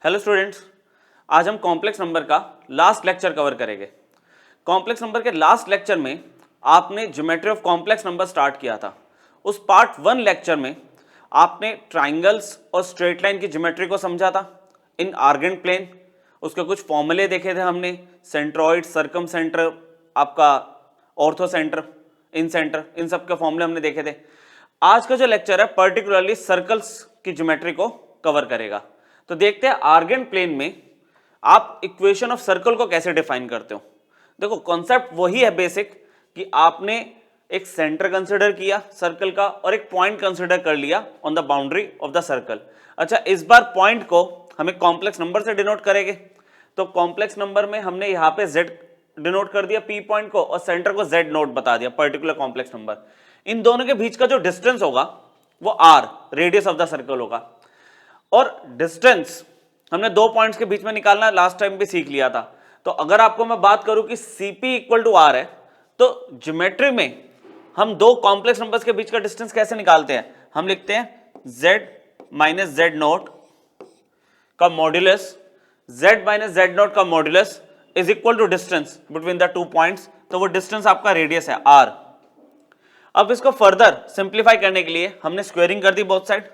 Hello students, आज हम complex number का लास्ट लेक्चर कवर करेंगे। कॉम्प्लेक्स नंबर के लास्ट लेक्चर में आपने geometry of complex number start किया था। उस पार्ट 1 लेक्चर में आपने ट्राइंगल्स और स्ट्रेट लाइन की ज्योमेट्री को समझा था इन आर्गेंट प्लेन। उसके कुछ फॉर्मूले देखे थे हमने, सेंट्रॉइड, सर्कम सेंटर, आपका ऑर्थो सेंटर, इन सेंटर, इन सब के फॉर्मूले हमने देखे थे। आज का जो लेक्चर है पर्टिकुलरली सर्कल्स की ज्योमेट्री को कवर करेगा। तो देखते हैं आर्गेंट प्लेन में आप इक्वेशन ऑफ सर्कल को कैसे डिफाइन करते हो। देखो कॉन्सेप्ट वही है बेसिक कि आपने एक सेंटर कंसिडर किया सर्कल का और एक पॉइंट कंसिडर कर लिया on the boundary of the circle. अच्छा, इस बार पॉइंट को हमें कॉम्प्लेक्स नंबर से डिनोट करेंगे। तो कॉम्प्लेक्स नंबर में हमने यहां पे z डिनोट कर दिया p पॉइंट को और सेंटर को z नोट बता दिया पर्टिकुलर कॉम्प्लेक्स नंबर। इन दोनों के बीच का जो डिस्टेंस होगा वो r, radius of the circle होगा। और डिस्टेंस हमने दो पॉइंट्स के बीच में निकालना लास्ट टाइम भी सीख लिया था। तो अगर आपको मैं बात करूं कि CP इक्वल टू R है तो ज्योमेट्री में हम दो कॉम्प्लेक्स नंबर्स के बीच का डिस्टेंस कैसे निकालते हैं? हम लिखते हैं z माइनस जेड नोट का modulus, z minus Z naught का modulus is equal to distance between the two points. तो वो डिस्टेंस आपका रेडियस है r। अब इसको फर्दर सिंप्लीफाई करने के लिए हमने स्क्वेयरिंग कर दी बोथ साइड।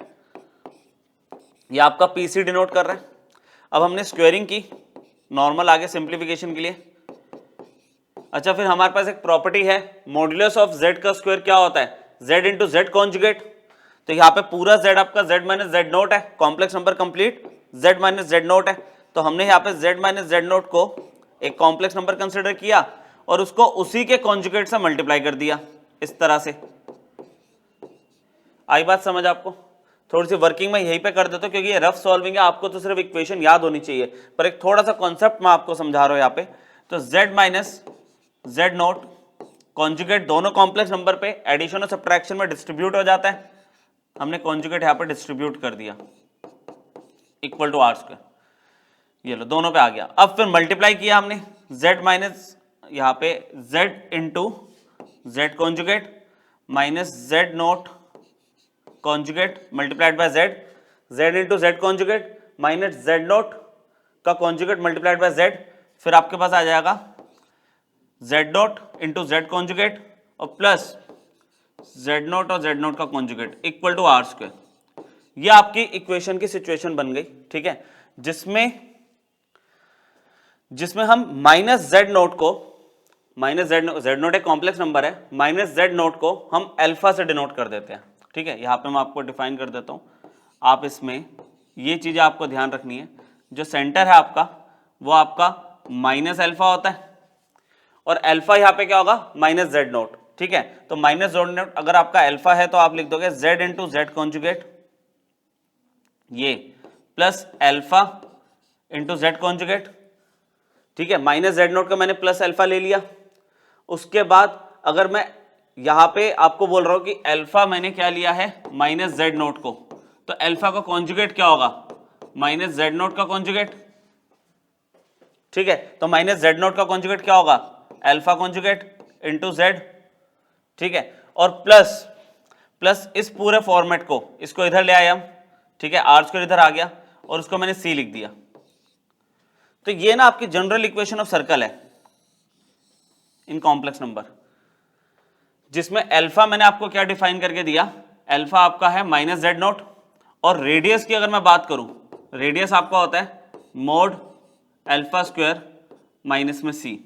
ये आपका PC डिनोट कर रहा है। अब हमने स्क्वेयरिंग की नॉर्मल आगे सिंप्लीफिकेशन के लिए। अच्छा, फिर हमारे पास एक प्रॉपर्टी है मॉड्यूलस ऑफ z का स्क्वायर क्या होता है? z into Z conjugate. तो यहाँ पे पूरा z आपका z माइनस जेड नोट है, complex number complete z minus Z note है। तो हमने यहाँ पे z माइनस जेड नोट को एक कॉम्प्लेक्स नंबर कंसिडर किया और उसको उसी के कॉन्जुगेट से मल्टीप्लाई कर दिया इस तरह से। आई बात समझ आपको? थोड़ी सी वर्किंग में यहीं पे कर देता हूं क्योंकि ये रफ सॉल्विंग है, आपको तो सिर्फ इक्वेशन याद होनी चाहिए, पर एक थोड़ा सा कॉन्सेप्ट मैं आपको समझा रहा हूं यहाँ पे। तो z minus Z naught conjugate दोनों कॉम्प्लेक्स नंबर पे एडिशन और सब्ट्रैक्शन में डिस्ट्रीब्यूट हो जाता है। हमने कॉन्जुगेट यहाँ पे डिस्ट्रीब्यूट कर दिया इक्वल टू आर स्क्वायर। ये लो दोनों पे आ गया। अब फिर मल्टीप्लाई किया हमने z माइनस यहाँ पे z into Z conjugate minus Z naught conjugate multiplied by z, z into Z conjugate minus Z naught का कॉन्जुगेट मल्टीप्लाइड बाय z। फिर आपके पास आ जाएगा z naught into Z conjugate और प्लस z नोट और z नोट का conjugate equal to R square. ये आपकी इक्वेशन की सिचुएशन बन गई, ठीक है, जिसमें हम माइनस जेड नोट को, माइनस जेड नोट एक कॉम्प्लेक्स नंबर है, माइनस जेड नोट को हम अल्फा से डिनोट कर देते हैं। ठीक है, यहाँ पे मैं आपको डिफाइन कर देता हूँ। आप इसमें ये चीज़ें आपको ध्यान रखनी है। जो सेंटर है आपका वो आपका माइनस अल्फा होता है और अल्फा यहाँ पे क्या होगा? Minus Z note. ठीक है, तो माइनस जेड नोट अगर आपका अल्फा है तो आप लिख दोगे z इंटू जेड कॉन्जुगेट ये plus alpha into Z conjugate. ठीक है, माइनस जेड नोट का मैंने प्लस अल्फा ले लिया। उसके बाद अगर मैं यहां पे आपको बोल रहा हूं कि अल्फा मैंने क्या लिया है? माइनस जेड नोट को, तो अल्फा का कॉन्जुगेट क्या होगा? माइनस जेड नोट का कॉन्जुगेट। ठीक है, तो माइनस जेड नोट का कॉन्जुगेट क्या होगा? Alpha conjugate into Z. ठीक है, और प्लस इस पूरे फॉर्मेट को इसको इधर ले आए हम। ठीक है, आर स्क्वायर इधर आ गया और उसको मैंने सी लिख दिया। तो ये ना आपकी जनरल इक्वेशन ऑफ सर्कल है इन कॉम्प्लेक्स नंबर, जिसमें अल्फा मैंने आपको क्या डिफाइन करके दिया? अल्फा आपका है माइनस जेड नोट और रेडियस की अगर मैं बात करूं, रेडियस आपका होता है मोड अल्फा स्क्वायर माइनस में सी।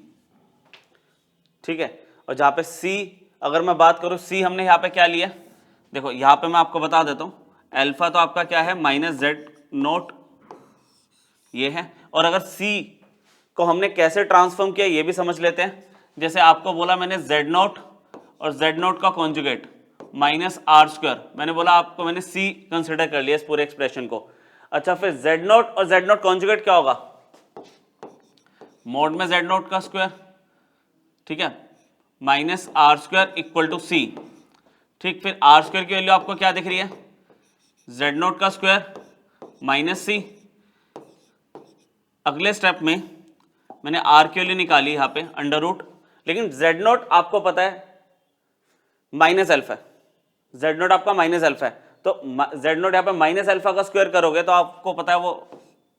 ठीक है, और जहां पे सी अगर मैं बात करूं, सी हमने यहाँ पे क्या लिया? देखो यहाँ पे मैं आपको बता देता हूं, अल्फा तो आपका क्या है? माइनस जेड नोट ये है। और अगर सी को हमने कैसे ट्रांसफॉर्म किया ये भी समझ लेते हैं। जैसे आपको बोला मैंने जेड नोट और जेड नोट का कॉन्जुगेट माइनस आर स्क्वायर, मैंने बोला आपको, मैंने सी कंसिडर कर लिया इस पूरे एक्सप्रेशन को। अच्छा, फिर जेड नोट और जेड नोट कॉन्जुगेट क्या होगा? मोड में जेड नोट का स्क्वायर। ठीक है, minus R square equal to C. ठीक, फिर आर स्क्वायर की वैल्यू आपको क्या दिख रही है? जेड नोट का स्क्वायर माइनस सी। अगले स्टेप में मैंने आर की वैल्यू निकाली यहाँ पे अंडर रूट, लेकिन जेड नोट आपको पता है माइनस अल्फा, जेड नोट आपका माइनस अल्फा है, तो जेड नोट यहाँ पे माइनस अल्फा का स्क्वायर करोगे तो आपको पता है वो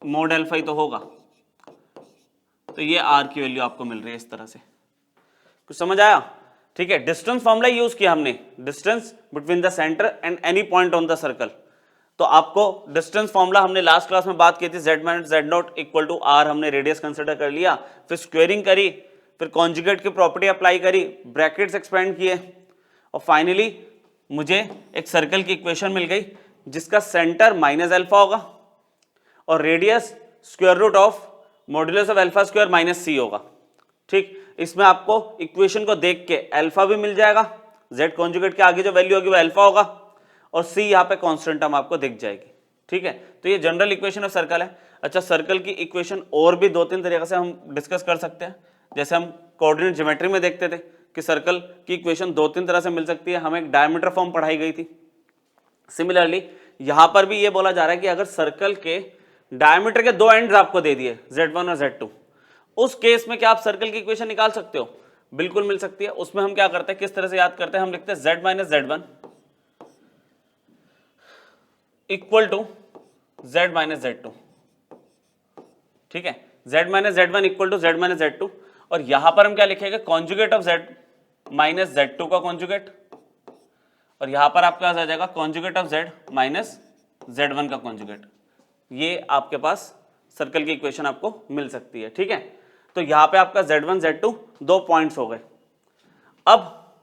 मोड अल्फा ही तो होगा, तो ये आर की वैल्यू आपको मिल रही है इस तरह से। कुछ समझ आया? ठीक है, डिस्टेंस फॉर्मूला यूज किया हमने, distance between the centre and any point on the circle. तो आपको डिस्टेंस फॉर्मूला हमने लास्ट क्लास में बात की थी, z minus Z naught equal to R, हमने रेडियस कंसिडर कर लिया, फिर स्क्वेयरिंग करी, फिर कॉन्जुगेट की प्रॉपर्टी अप्लाई करी, ब्रैकेट्स एक्सपेंड किए, और फाइनली मुझे एक सर्कल की इक्वेशन मिल गई जिसका सेंटर माइनस अल्फा होगा और radius square root of modulus of alpha square minus C होगा। ठीक, इसमें आपको इक्वेशन को देख के अल्फा भी मिल जाएगा, z कॉन्जुगेट के आगे जो वैल्यू होगी वो अल्फा होगा, और c यहाँ पे कांस्टेंट टर्म आपको दिख जाएगी। ठीक है, तो ये जनरल इक्वेशन ऑफ सर्कल है। अच्छा, सर्कल की इक्वेशन और भी 2-3 तरीके से हम डिस्कस कर सकते हैं, जैसे हम कोऑर्डिनेट ज्योमेट्री में देखते थे कि सर्कल की इक्वेशन 2-3 तरह से मिल सकती है, हमें एक डायमीटर फॉर्म पढ़ाई गई थी। सिमिलरली यहाँ पर भी ये बोला जा रहा है कि अगर सर्कल के डायमीटर के 2 एंड्स आपको दे दिए z1 और z2, उस केस में क्या आप सर्कल की इक्वेशन निकाल सकते हो? बिल्कुल मिल सकती है। उसमें हम क्या करते हैं, किस तरह से याद करते हैं, हम लिखते हैं z minus z1 equal to z minus z2। ठीक है, z minus z1 equal to z minus z2, और यहां पर हम क्या लिखेंगे, conjugate of z minus z2 का कॉन्जुगेट, और यहां पर आपके पास आ जाएगा conjugate of z minus z1 का कॉन्जुगेट। ये आपके पास सर्कल की इक्वेशन आपको मिल सकती है। ठीक है, तो यहां पे आपका z1 z2 2 पॉइंट्स हो गए। अब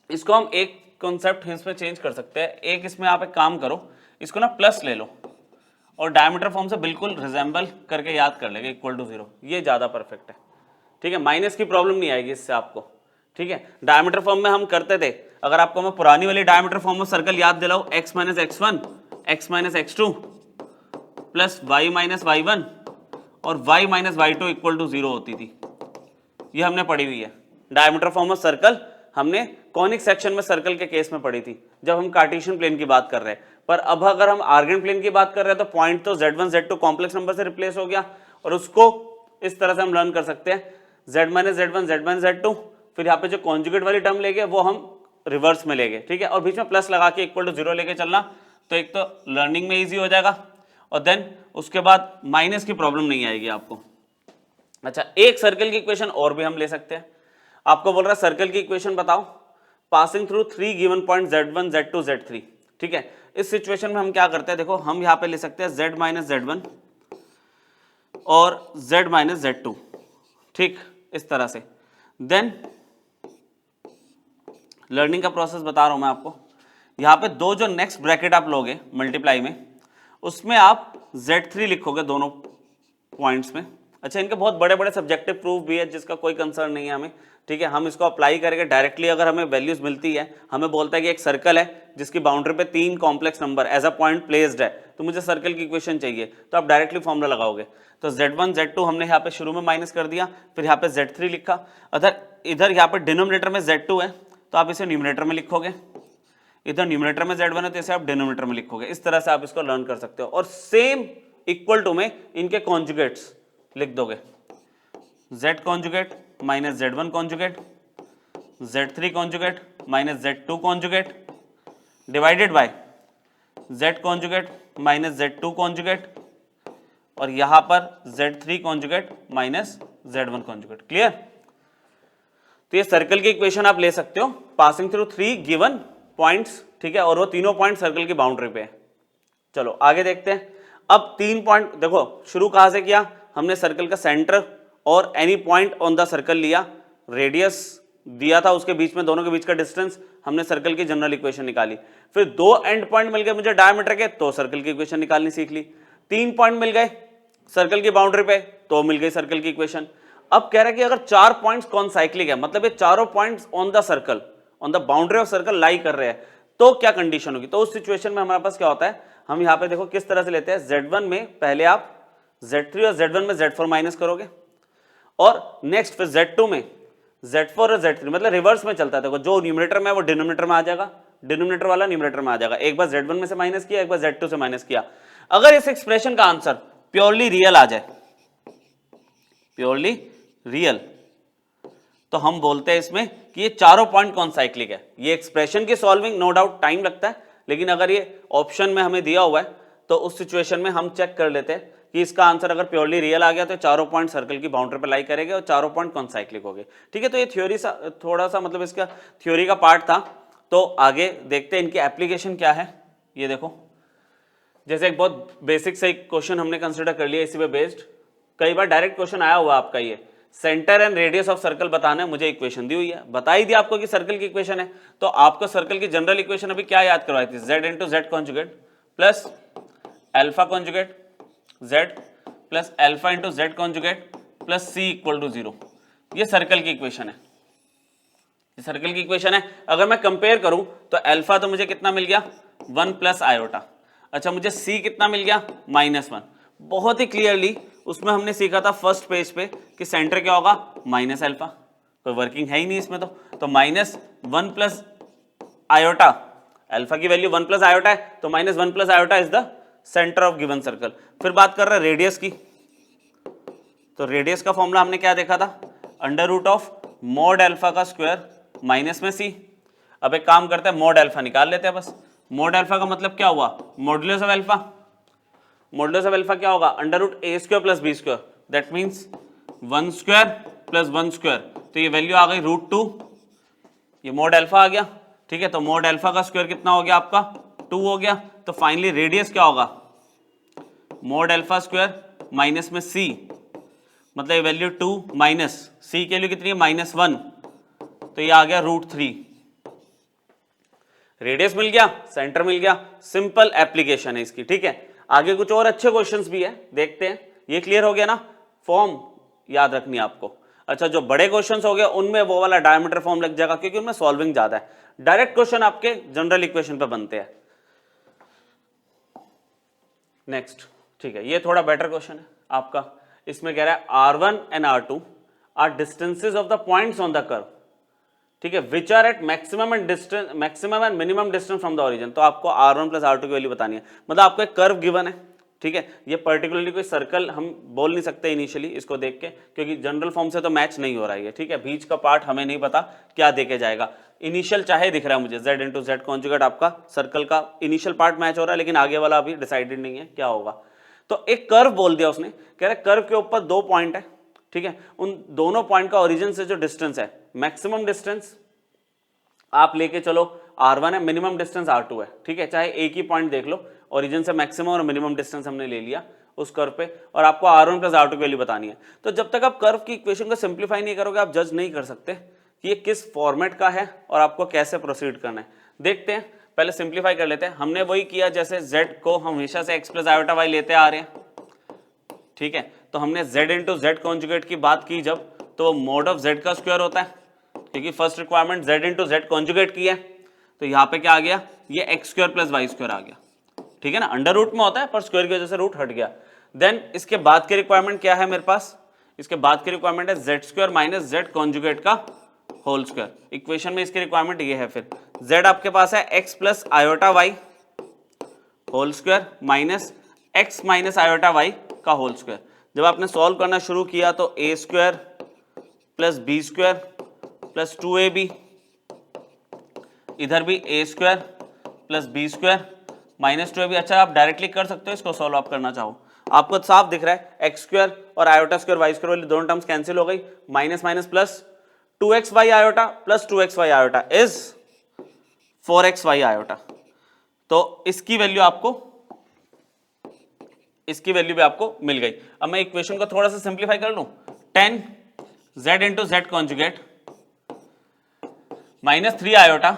इसको हम एक कॉन्सेप्ट इसमें चेंज कर सकते हैं। एक इसमें आप एक काम करो, इसको ना प्लस ले लो और डायमीटर फॉर्म से बिल्कुल रिजेंबल करके याद कर लेंगे, इक्वल टू 0, ये ज्यादा परफेक्ट है। ठीक है, माइनस की प्रॉब्लम नहीं आएगी इससे आपको। ठीक है, डायमीटर फॉर्म में हम करते थे, अगर आपको मैं पुरानी वाली डायमीटर फॉर्म में सर्कल याद दिलाऊं, x minus x1 x minus x2 plus y minus y1 और y minus y2 equal to 0 होती थी, ये हमने पढ़ी हुई है। डायमीटर फॉर्म ऑफ सर्कल हमने कॉनिक सेक्शन में सर्कल के केस में पढ़ी थी, जब हम कार्टेशियन प्लेन की बात कर रहे हैं। पर अब अगर हम आर्गन प्लेन की बात कर रहे हैं तो पॉइंट तो z1 z2 कॉम्प्लेक्स नंबर से रिप्लेस हो गया, और उसको इस तरह से हम लर्न कर सकते हैं, z minus z1 z minus z2, फिर यहाँ पे जो कॉन्जुगेट वाली टर्म लेंगे वो हम रिवर्स में लेंगे। ठीक है, और बीच में प्लस लगा के इक्वल टू 0 लेके चलना, तो एक तो लर्निंग में ईजी हो जाएगा, और देन उसके बाद माइनस की प्रॉब्लम नहीं आएगी आपको। अच्छा, एक सर्कल की इक्वेशन और भी हम ले सकते हैं। आपको बोल रहा है सर्कल की इक्वेशन बताओ passing through 3 given point z1 z2 z3। ठीक है, इस सिचुएशन में हम क्या करते हैं, देखो हम यहाँ पे ले सकते हैं z माइनस z1 और z माइनस z2। ठीक, इस तरह से। देन लर्निंग का प्रोसेस बता रहा हूं मैं आपको, यहाँ पे दो जो नेक्स्ट ब्रैकेट आप लोगे मल्टीप्लाई में, उसमें आप z3 लिखोगे दोनों पॉइंट्स में। अच्छा, इनके बहुत बड़े बड़े सब्जेक्टिव प्रूफ भी है जिसका कोई कंसर्न नहीं है हमें। ठीक है, हम इसको अप्लाई करके डायरेक्टली अगर हमें वैल्यूज मिलती है, हमें बोलता है कि एक सर्कल है जिसकी बाउंड्री पे 3 complex number as a point placed है, तो मुझे सर्कल की इक्वेशन चाहिए, तो आप डायरेक्टली फॉर्मूला लगाओगे। तो z1 z2 हमने यहाँ पे शुरू में माइनस कर दिया, फिर यहाँ पे z3 लिखा। इधर यहाँ पे डिनोमिनेटर में z2 है तो आप इसे न्यूमरेटर में लिखोगे, इधर न्यूमरेटर में z1 है तो इसे आप डिनोमिनेटर में लिखोगे। इस तरह से आप इसको लर्न कर सकते हो, और सेम इक्वल टू में इनके कॉन्जुगेट्स लिख दोगे, z conjugate minus z1 conjugate, z3 conjugate minus z2 conjugate divided by z conjugate minus z2 conjugate, और यहां पर z3 conjugate minus z1 conjugate. Clear? तो ये सर्कल की इक्वेशन आप ले सकते हो पासिंग थ्रू 3 गिवन पॉइंट्स। ठीक है, और वो तीनों पॉइंट सर्कल की बाउंड्री पे है। चलो आगे देखते हैं। अब 3 पॉइंट देखो, शुरू कहां से किया हमने, सर्कल का सेंटर और any point on the circle लिया, रेडियस दिया था, उसके बीच में दोनों के बीच का डिस्टेंस, हमने सर्कल की जनरल इक्वेशन निकाली। फिर 2 एंड पॉइंट मिल गए मुझे डायमीटर के, तो सर्कल की इक्वेशन निकालनी सीख ली। 3 पॉइंट मिल गए सर्कल की बाउंड्री पे, तो मिल गई सर्कल की इक्वेशन। अब कह रहा है कि अगर 4 पॉइंट्स कॉन्साइक्लिक है, मतलब ये चारों points on the circle, on the boundary of circle lie कर रहे हैं, तो क्या कंडीशन होगी। तो उस सिचुएशन में हमारे पास क्या होता है, हम यहाँ पे देखो किस तरह से लेते हैं, z1 में पहले आप z3 और z1 में z4 माइनस करोगे, और नेक्स्ट फिर z2 में z4 और z3, मतलब रिवर्स में चलता है। देखो जो न्यूमरेटर में है वो डिनोमिनेटर में आ जाएगा, डिनोमिनेटर वाला न्यूमरेटर में आ जाएगा। एक बार z1 में से माइनस किया, एक बार z2 से माइनस किया। अगर इस एक्सप्रेशन का आंसर प्योरली रियल आ जाए, प्योरली रियल, तो हम बोलते हैं इसमें कि ये चारों पॉइंट कॉन्साइक्लिक है। ये एक्सप्रेशन की सॉल्विंग नो डाउट टाइम लगता है, लेकिन अगर ये ऑप्शन में हमें दिया हुआ है तो उस सिचुएशन में हम चेक कर लेते हैं कि इसका आंसर अगर प्योरली रियल आ गया तो चारों पॉइंट सर्कल की बाउंड्री पे लाई करेंगे और चारों पॉइंट कॉन्साइक्लिक हो गए। ठीक है, तो ये थ्योरी थोड़ा सा मतलब इसका थ्योरी का पार्ट था। तो आगे देखते हैं इनकी एप्लीकेशन क्या है। ये देखो, जैसे एक बहुत बेसिक से एक क्वेश्चन हमने कंसिडर कर लिया इसी पे बेस्ड। कई बार डायरेक्ट क्वेश्चन आया हुआ आपका, ये centre and radius of circle बताना है, मुझे इक्वेशन दी हुई है, बता ही दिया आपको कि सर्कल की इक्वेशन है। तो आपको सर्कल की जनरल इक्वेशन अभी क्या याद करवाई थी, z into Z conjugate plus alpha conjugate z plus alpha into Z conjugate plus c equal to 0। ये सर्कल की इक्वेशन है, ये सर्कल की इक्वेशन है। अगर मैं कंपेयर करूं तो अल्फा तो मुझे कितना मिल गया 1 प्लस आयोटा, अच्छा मुझे c कितना मिल गया -1। बहुत ही क्लियरली उसमें हमने सीखा था फर्स्ट पेज पे कि सेंटर क्या होगा माइनस अल्फा, कोई वर्किंग है ही नहीं इसमें। तो -1 प्लस आयोटा, अल्फा की वैल्यू 1 प्लस आयोटा है, तो -1 plus iota is the centre of given circle. फिर बात कर रहे हैं रेडियस की, तो रेडियस का फॉर्मूला हमने क्या देखा था, under root of mod alpha का स्क्वायर माइनस में c। अब एक काम करते हैं, मॉड अल्फा निकाल लेते हैं बस। मॉड अल्फा का मतलब क्या हुआ, modulus of alpha. Modulus of alpha क्या होगा, under root a square plus b square, that means 1 square plus 1 square, तो ये वैल्यू आ गई √2, ये मॉड अल्फा आ गया। ठीक है, तो मॉड अल्फा का स्क्वायर कितना हो गया आपका 2 हो गया। तो फाइनली रेडियस क्या होगा, मॉड अल्फा स्क्वायर माइनस में c, मतलब ये वैल्यू 2 माइनस c की वैल्यू कितनी है -1, तो ये आ गया √3। रेडियस मिल गया, सेंटर मिल गया, सिंपल एप्लीकेशन है इसकी। ठीक है, आगे कुछ और अच्छे क्वेश्चंस भी है, देखते हैं। ये क्लियर हो गया ना, फॉर्म याद रखनी है आपको। अच्छा, जो बड़े क्वेश्चंस हो गए उनमें वो वाला डायमीटर फॉर्म लग जाएगा, क्योंकि उनमें सॉल्विंग ज्यादा है। डायरेक्ट क्वेश्चन आपके जनरल इक्वेशन पे बनते हैं। नेक्स्ट, ठीक है, ये थोड़ा बेटर क्वेश्चन है आपका। इसमें कह रहा है R1 and R2 are distances of the points on the curve. ठीक है, which are at maximum and minimum distance from the origin. तो आपको R1 प्लस R2 की वैल्यू बतानी है, मतलब आपको एक कर्व गिवन है। ठीक है, ये पर्टिकुलरली कोई सर्कल हम बोल नहीं सकते इनिशियली इसको देख के, क्योंकि जनरल फॉर्म से तो मैच नहीं हो रहा है। ठीक है, बीच का पार्ट हमें नहीं पता क्या देके जाएगा। इनिशियल चाहे दिख रहा है मुझे z इंटू जेड कॉन्जुगेट, आपका सर्कल का इनिशियल पार्ट मैच हो रहा है, लेकिन आगे वाला अभी डिसाइडेड नहीं है क्या होगा। तो एक कर्व बोल दिया उसने, कह रहा है कर्व के ऊपर 2 पॉइंट है। ठीक है, उन दोनों पॉइंट का ओरिजिन से जो डिस्टेंस है, मैक्सिमम डिस्टेंस आप लेके चलो R1 है, मिनिमम डिस्टेंस R2 है। ठीक है, चाहे एक ही पॉइंट देख लो, ओरिजिन से मैक्सिमम और मिनिमम डिस्टेंस हमने ले लिया उस कर्व पे, और आपको R1 प्लस R2 की वैल्यू बतानी है। तो जब तक आप कर्व की इक्वेशन को सिंप्लीफाई नहीं करोगे, आप जज नहीं कर सकते कि ये किस फॉर्मेट का है और आपको कैसे प्रोसीड करना है। देखते हैं, पहले सिंप्लीफाई कर लेते हैं। हमने वही किया जैसे z को हम हमेशा से x प्लस आयोटा वाई लेते आ रहे हैं। ठीक है, तो हमने z इंटू जेड कॉन्जुगेट की बात की जब, तो मोड ऑफ z का स्क्वायर होता है, क्योंकि first requirement z into Z conjugate की है। तो यहाँ पे क्या आ गया, ये X square plus Y square आ गया। ठीक है ना, अंडर रूट में होता है पर स्क्वायर की वजह से रूट हट गया। देन इसके बाद की रिक्वायरमेंट क्या है मेरे पास, इसके बाद की रिक्वायरमेंट है Z square minus Z conjugate का होल स्क्वायर। इक्वेशन में इसकी रिक्वायरमेंट ये है। फिर z आपके पास है X plus iota Y whole square minus X minus iota Y का होल स्क्वायर। जब आपने सॉल्व करना शुरू किया तो A square plus B square plus 2ab, इधर भी A square plus B square minus 2ab। अच्छा, आप डायरेक्टली कर सकते हो इसको सॉल्व आप करना चाहो, आपको साफ दिख रहा है एक्स स्क्वायर और आयोटा स्क्वायर वाई स्क्वायर वाली दोनों टर्म्स कैंसिल हो गई, minus minus plus 2x Y iota plus 2x Y iota is 4x Y iota. तो इसकी वैल्यू भी आपको मिल गई। अब मैं इक्वेशन को थोड़ा सा सिंप्लीफाई कर लूं, 10 z into Z conjugate minus 3 iota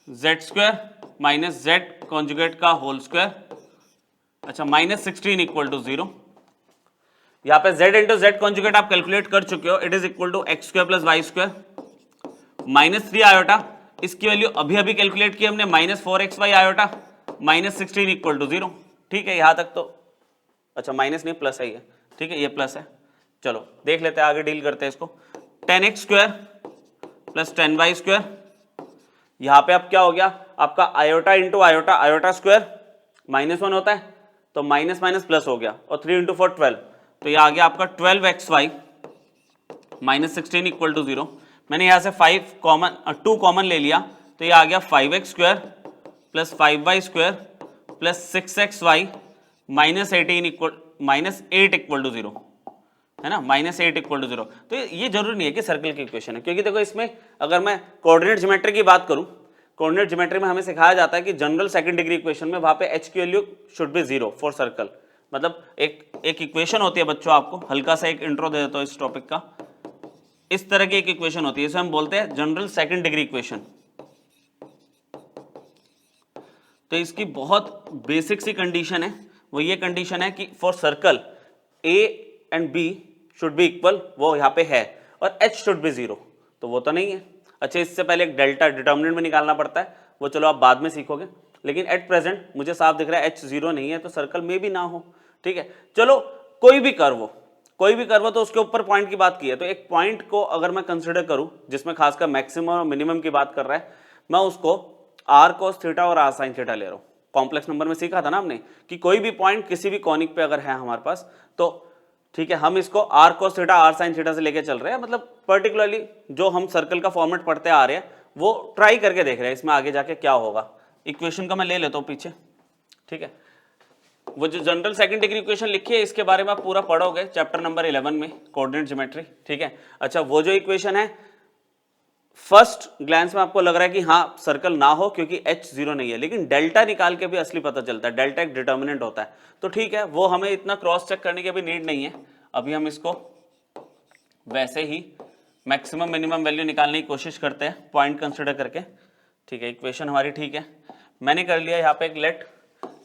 Z square minus Z conjugate का होल स्क्वायर, अच्छा माइनस 16 इक्वल टू 0। यहां पे z इंटू जेड कॉन्जुगेट आप कैलकुलेट कर चुके हो, it is equal to X square plus Y square minus 3 iota, इसकी value अभी अभी कैलकुलेट की हमने minus 4x Y iota minus 16 equal to 0। ठीक है, यहां तक तो अच्छा माइनस नहीं प्लस है ये। ठीक है, ये प्लस है। चलो देख लेते हैं, आगे डील करते हैं इसको। 10x square plus 10y square, यहां पे अब क्या हो गया आपका iota into iota, iota square -1 होता है तो माइनस माइनस प्लस हो गया, और 3 इंटू 4 12, तो ये आ गया आपका 12xy माइनस 16 इक्वल टू 0। मैंने यहां से 2 कॉमन ले लिया, तो ये आ गया 5x square plus 5y square plus 6xy minus 8 equal to 0, है ना, -8 इक्वल टू 0। तो ये जरूरी नहीं है कि सर्कल की इक्वेशन है, क्योंकि देखो इसमें अगर मैं कोऑर्डिनेट ज्योमेट्री की बात करूं, कोऑर्डिनेट ज्योमेट्री में हमें सिखाया जाता है कि जनरल सेकंड डिग्री इक्वेशन में वहां पे h की value should be 0 for circle. मतलब एक इक्वेशन होती है बच्चों, आपको हल्का सा एक इंट्रो दे देता हूं इस टॉपिक का। इस तरह की एक इक्वेशन होती है, इसे हम बोलते हैं जनरल सेकंड डिग्री इक्वेशन। तो इसकी बहुत बेसिक सी कंडीशन है, वो ये कंडीशन है कि for circle a and b should be equal, वो यहाँ पे है, और h शुड बी 0, तो वो तो नहीं है। अच्छा, इससे पहले एक डेल्टा डिटर्मिनेंट में निकालना पड़ता है, वो चलो आप बाद में सीखोगे, लेकिन एट प्रेजेंट मुझे साफ दिख रहा है h 0 नहीं है, तो सर्कल में भी ना हो। ठीक है, चलो कोई भी कर्व हो तो उसके ऊपर पॉइंट की बात की है, तो एक पॉइंट को अगर मैं कंसिडर करूं जिसमें खासकर मैक्सिमम और मिनिमम की बात कर रहा है, मैं उसको r cos थीटा और r sin थीटा ले रहा हूं। कॉम्प्लेक्स नंबर में सीखा था ना हमने कि कोई भी पॉइंट किसी भी कॉनिक पे अगर है हमारे पास, तो ठीक है, हम इसको r cos theta r sin theta से लेके चल रहे हैं। मतलब पर्टिकुलरली जो हम सर्कल का फॉर्मेट पढ़ते आ रहे हैं वो ट्राई करके देख रहे हैं इसमें आगे जाके क्या होगा। इक्वेशन का मैं ले लेता हूं पीछे, ठीक है, वो जो जनरल सेकंड डिग्री इक्वेशन लिखी है इसके बारे में आप पूरा पढ़ोगे चैप्टर नंबर 11 में, कोऑर्डिनेट ज्योमेट्री। ठीक है, अच्छा, वो जो इक्वेशन है फर्स्ट ग्लैंस में आपको लग रहा है कि हाँ सर्कल ना हो क्योंकि h 0 नहीं है, लेकिन डेल्टा निकाल के भी असली पता चलता है, डेल्टा एक डिटर्मिनेंट होता है। तो ठीक है, वो हमें इतना क्रॉस चेक करने की अभी नीड नहीं है, अभी हम इसको वैसे ही मैक्सिमम मिनिमम वैल्यू निकालने की कोशिश करते हैं पॉइंट कंसिडर करके। ठीक है, इक्वेशन हमारी ठीक है, मैंने कर लिया यहाँ पे एक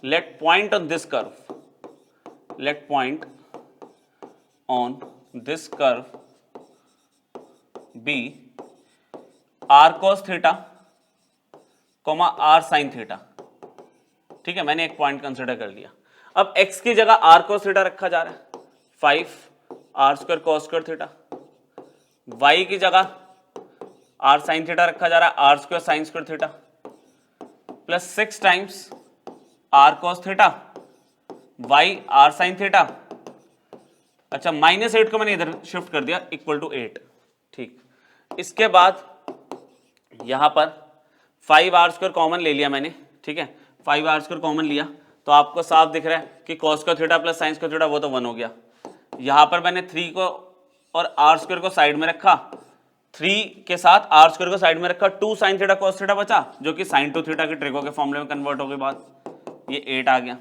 let point on this curve, let point on this curve be r cos theta comma r sin theta. ठीक है, मैंने एक पॉइंट कंसिडर कर लिया। अब x की जगह r cos थीटा रखा जा रहा है, 5 r square cos square theta. y की जगह r sin थीटा रखा जा रहा है, r square sin square theta, plus 6 times r cos theta y r sin theta. अच्छा, -8 को मैंने इधर शिफ्ट कर दिया, इक्वल टू 8। ठीक, इसके बाद यहां पर 5r स्क्वायर कॉमन ले लिया मैंने। ठीक है, 5r स्क्वायर कॉमन लिया तो आपको साफ दिख रहा है कि cos square theta plus sin square theta वो तो 1 हो गया। यहां पर मैंने 3 को और r स्क्वायर को साइड में रखा, 3 के साथ r स्क्वायर को साइड में रखा, 2 sin थीटा cos थीटा बचा जो कि sin 2 थीटा के ट्रिको के फॉर्मूले में कन्वर्ट हो गई बात, ये 8 आ गया।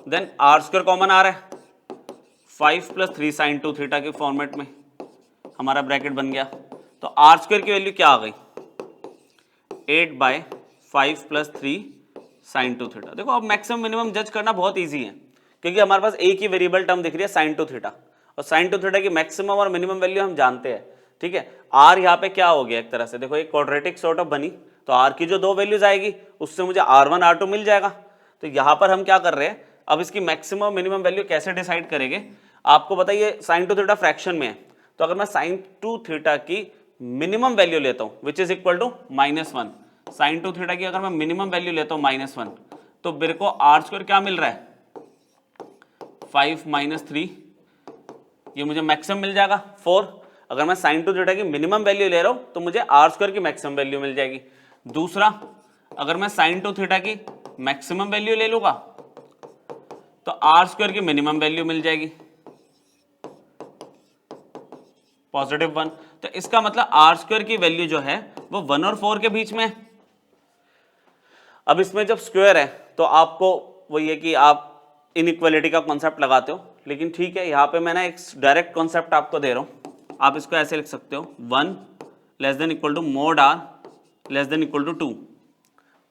देन r स्क्वायर कॉमन आ रहा है, 5 प्लस 3 sin 2 थीटा के फॉर्मेट में हमारा ब्रैकेट बन गया। तो r स्क्वायर की वैल्यू क्या आ गई, 8/5 प्लस 3 sin 2 थीटा। देखो अब मैक्सिमम मिनिमम जज करना बहुत इजी है, क्योंकि हमारे पास एक ही वेरिएबल टर्म दिख रही है sin 2 थीटा, और sin 2 थीटा की मैक्सिमम और मिनिमम वैल्यू हम जानते हैं। ठीक है, r यहाँ पे क्या हो गया, एक तरह से देखो एक क्वाड्रेटिक सॉर्ट ऑफ बनी, तो r की जो दो वैल्यूज आएगी उससे मुझे r1 r2 मिल जाएगा। तो यहाँ पर हम क्या कर रहे हैं, अब इसकी मैक्सिमम मिनिमम वैल्यू कैसे डिसाइड करेंगे, आपको बताइए sin 2 थीटा फ्रैक्शन में है, तो अगर मैं sin 2 थीटा की मिनिमम वैल्यू लेता हूं which is equal to -1, sin 2 theta की अगर मैं मिनिमम वैल्यू लेता हूं -1, तो मेरे को r स्क्वायर क्या मिल रहा है, 5 - 3, ये मुझे मैक्सिमम मिल जाएगा 4। अगर मैं sin 2 थीटा की मिनिमम वैल्यू ले रहा हूं तो मुझे r स्क्वायर की मैक्सिमम वैल्यू मिल जाएगी। दूसरा, अगर मैं sin 2 थीटा की मैक्सिमम वैल्यू ले लूंगा तो r स्क्वायर की मिनिमम वैल्यू मिल जाएगी +1। तो इसका मतलब r स्क्वायर की वैल्यू जो है वो 1 और 4 के बीच में है। अब इसमें जब स्क्वायर है तो आपको वो ये कि आप इनइक्वालिटी का कॉन्सेप्ट लगाते हो, लेकिन ठीक है, यहाँ पे मैं ना एक डायरेक्ट कॉन्सेप्ट आपको दे रहा हूँ, आप इसको ऐसे लिख सकते हो 1 less than equal to mod r less than equal to 2।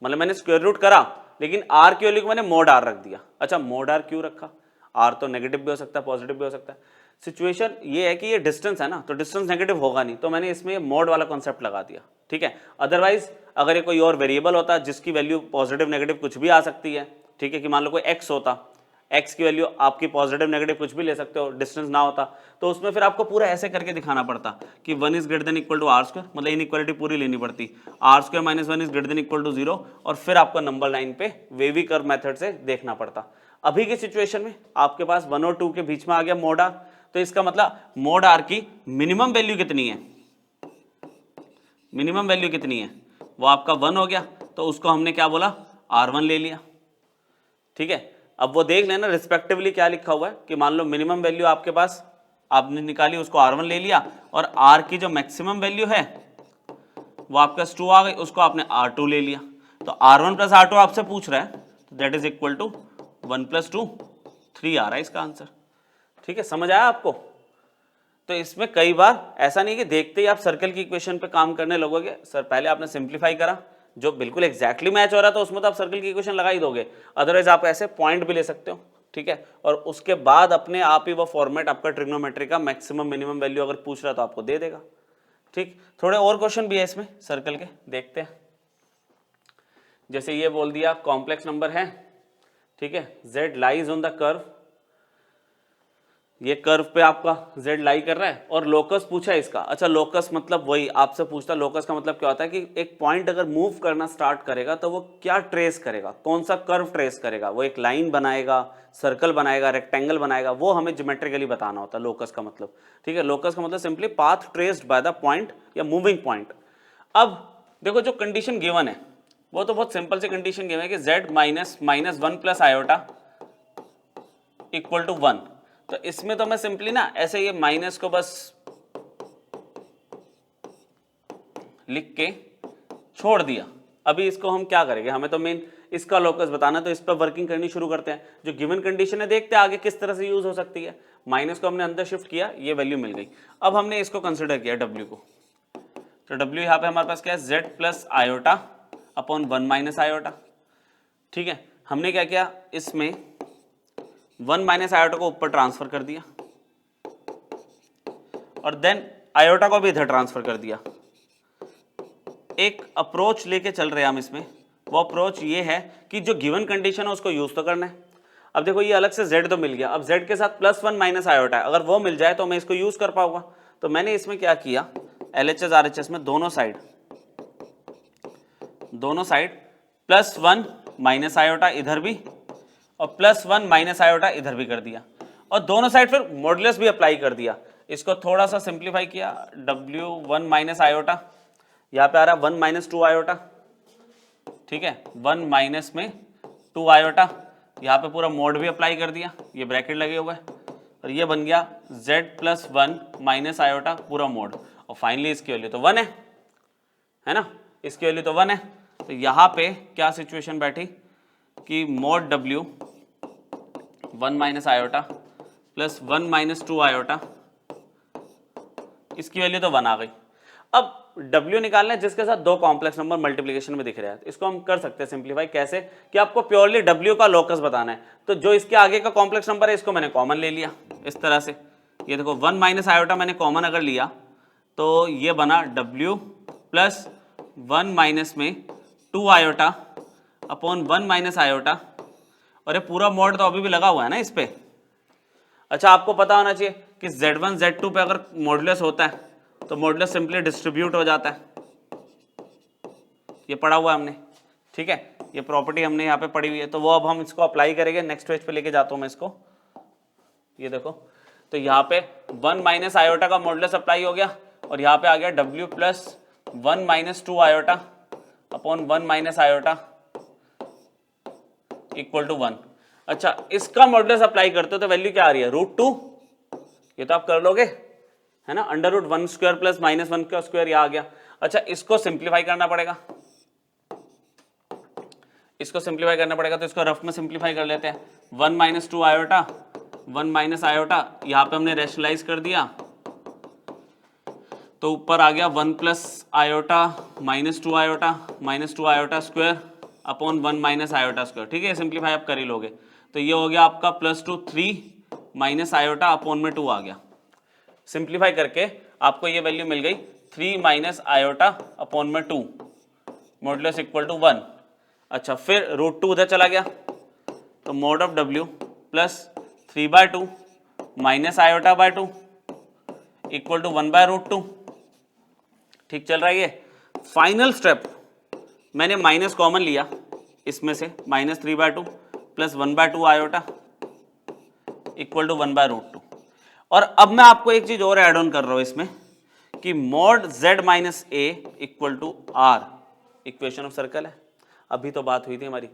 मतलब मैंने स्क्वायर रूट करा लेकिन r की वैल्यू को मैंने mod r रख दिया। अच्छा, mod r क्यों रखा, r तो नेगेटिव भी हो सकता है पॉजिटिव भी हो सकता है। सिचुएशन ये है कि ये डिस्टेंस है ना, तो डिस्टेंस नेगेटिव होगा नहीं, तो मैंने इसमें मोड वाला कॉन्सेप्ट लगा दिया। ठीक है, अदरवाइज अगर ये कोई और वेरिएबल होता जिसकी वैल्यू पॉजिटिव नेगेटिव कुछ भी आ सकती है, ठीक है, कि मान लो कोई x होता, x की वैल्यू आपकी पॉजिटिव नेगेटिव कुछ भी ले सकते हो, डिस्टेंस ना होता, तो उसमें फिर आपको पूरा ऐसे करके दिखाना पड़ता कि 1 is greater than equal to r square, मतलब इनइक्वालिटी पूरी लेनी पड़ती, r square minus 1 is greater than equal to 0, और फिर आपको नंबर लाइन पे वेवी कर्व मेथड से देखना पड़ता। अभी की सिचुएशन में आपके पास 1 और 2 के बीच में आ गया mod r, तो इसका मतलब mod r की मिनिमम वैल्यू कितनी है, मिनिमम वैल्यू कितनी है, वो आपका 1 हो गया, तो उसको हमने क्या बोला, r1 ले लिया। ठीक है, अब वो देख लेना रिस्पेक्टिवली क्या लिखा हुआ है कि मान लो मिनिमम वैल्यू आपके पास आपने निकाली, उसको R1 ले लिया, और R की जो मैक्सिमम वैल्यू है वो आपके पास 2 आ गई, उसको आपने R2 ले लिया। तो R1 प्लस R2 आपसे पूछ रहा है, तो दैट इज इक्वल टू 1 + 2 3 आ रहा है इसका आंसर। ठीक है, समझ आया आपको? तो इसमें कई बार ऐसा नहीं कि देखते ही आप सर्कल की इक्वेशन पे काम करने लगोगे। सर पहले आपने सिंप्लीफाई करा, जो बिल्कुल एग्जैक्टली मैच हो रहा था उसमें तो आप सर्कल की इक्वेशन लगा ही दोगे, अदरवाइज आप ऐसे पॉइंट भी ले सकते हो। ठीक है, और उसके बाद अपने आप ही वो फॉर्मेट आपका ट्रिग्नोमेट्री का मैक्सिमम मिनिमम वैल्यू अगर पूछ रहा तो आपको दे देगा। ठीक, थोड़े और क्वेश्चन भी है इसमें सर्कल के, देखते हैं। जैसे ये बोल दिया कॉम्प्लेक्स नंबर है, ठीक है, z lies on the curve, ये कर्व पे आपका z लाई कर रहा है, और लोकस पूछा है इसका। अच्छा, लोकस मतलब वही आपसे पूछता, लोकस का मतलब क्या होता है कि एक पॉइंट अगर मूव करना स्टार्ट करेगा तो वो क्या ट्रेस करेगा, कौन सा कर्व ट्रेस करेगा, वो एक लाइन बनाएगा, सर्कल बनाएगा, रेक्टेंगल बनाएगा, वो हमें ज्योमेट्रिकली बताना होता है लोकस का मतलब। ठीक है, लोकस का मतलब simply path traced by the point या मूविंग पॉइंट। अब देखो जो कंडीशन गिवन है वो तो बहुत सिंपल सी कंडीशन गिवन है कि z minus 1 + iota equal to 1। तो इसमें तो मैं सिंपली ना ऐसे ये माइनस को बस लिख के छोड़ दिया। अभी इसको हम क्या करेंगे, हमें तो मेन इसका लोकस बताना, तो इस पर वर्किंग करनी शुरू करते हैं। जो गिवन कंडीशन है देखते हैं आगे किस तरह से यूज हो सकती है। माइनस को हमने अंदर शिफ्ट किया, ये वैल्यू मिल गई। अब हमने इसको कंसिडर किया w को, तो w यहाँ पे हमारे पास क्या है, z + आयोटा अपॉन 1 - आयोटा। ठीक है, हमने क्या किया, इसमें 1 - आयोटा को ऊपर ट्रांसफर कर दिया, और देन आयोटा को भी इधर ट्रांसफर कर दिया। एक अप्रोच लेके चल रहे हैं हम इसमें, वो अप्रोच ये है कि जो गिवन कंडीशन है उसको यूज तो करना है। अब देखो ये अलग से z तो मिल गया, अब z के साथ +1 - आयोटा है, अगर वो मिल जाए तो मैं इसको यूज कर पाऊंगा। तो मैंने इसमें क्या किया, LHS RHS में दोनों साइड +1 - आयोटा इधर भी और +1 - आयोटा इधर भी कर दिया, और दोनों साइड फिर मॉडुलस भी अप्लाई कर दिया। इसको थोड़ा सा सिंप्लीफाई किया, w1 - आयोटा, यहाँ पे आ रहा 1 - 2 आयोटा। ठीक है, 1 माइनस में 2 आयोटा, यहाँ पे पूरा मोड भी अप्लाई कर दिया, ये ब्रैकेट लगे हुए हैं, और ये बन गया z + 1 - आयोटा पूरा मोड, और फाइनली इसकी वैल्यू तो 1 है ना, इसकी वैल्यू तो 1 है। तो यहाँ पे क्या सिचुएशन बैठी कि mode w 1 - iota plus 1 - 2 iota, इसकी वैल्यू तो 1 आ गई। अब w निकालना है जिसके साथ दो कॉम्प्लेक्स नंबर मल्टीप्लिकेशन में दिख रहे हैं, इसको हम कर सकते हैं सिंप्लीफाई। कैसे कि आपको प्योरली w का लोकस बताना है, तो जो इसके आगे का कॉम्प्लेक्स नंबर है इसको मैंने कॉमन ले लिया इस तरह से। ये देखो 1 - आयोटा मैंने कॉमन अगर लिया तो ये बना w प्लस 1 में 2 आयोटा अपॉन 1 - आयोटा, और ये पूरा मोड तो अभी भी लगा हुआ है ना इस पे। अच्छा, आपको पता होना चाहिए कि z1 z2 पे अगर मॉडुलस होता है तो मॉडुलस सिंपली डिस्ट्रीब्यूट हो जाता है, ये पढ़ा हुआ है हमने। ठीक है, ये प्रॉपर्टी हमने यहाँ पे पढ़ी हुई है, तो वो अब हम इसको अप्लाई करेंगे। नेक्स्ट पेज पे लेके जाता हूँ मैं इसको, ये देखो, तो यहाँ पे 1 - आयोटा का मॉडुलस अप्लाई हो गया, और यहाँ पे आ गया w plus 1 - 2 iota upon 1 - iota equal to 1। अच्छा, इसका मॉडुलस अप्लाई करते हो तो वैल्यू क्या आ रही है, √2, ये तो आप कर लोगे है ना, √1² प्लस -1 का स्क्वायर, यह आ गया। अच्छा, इसको सिंप्लीफाई करना पड़ेगा, इसको सिंप्लीफाई करना पड़ेगा, तो इसको रफ में सिंप्लीफाई कर लेते हैं। 1 - 2 आयोटा 1 - आयोटा, यहाँ पे हमने रेशनलाइज कर दिया, तो ऊपर आ गया 1 plus iota -2 iota -2 iota square upon 1 - iota square. ठीक है, सिंप्लीफाई आप कर ही लोगे, तो ये हो गया आपका +2 3 - आयोटा अपॉन में 2 आ गया। सिंप्लीफाई करके आपको ये वैल्यू मिल गई 3 - आयोटा अपॉन में 2, मॉडुलस इक्वल टू 1। अच्छा, फिर √2 उधर चला गया, तो mod of w plus 3/2 minus iota by 2 equal to 1/√2। ठीक चल रहा है ये। फाइनल स्टेप मैंने माइनस कॉमन लिया इसमें से, -3/2 प्लस 1/2 आयोटा इक्वल टू 1/√2। और अब मैं आपको एक चीज और ऐड ऑन कर रहा हूं इसमें कि mod z minus a equal to r, equation of circle है। अभी तो बात हुई थी हमारी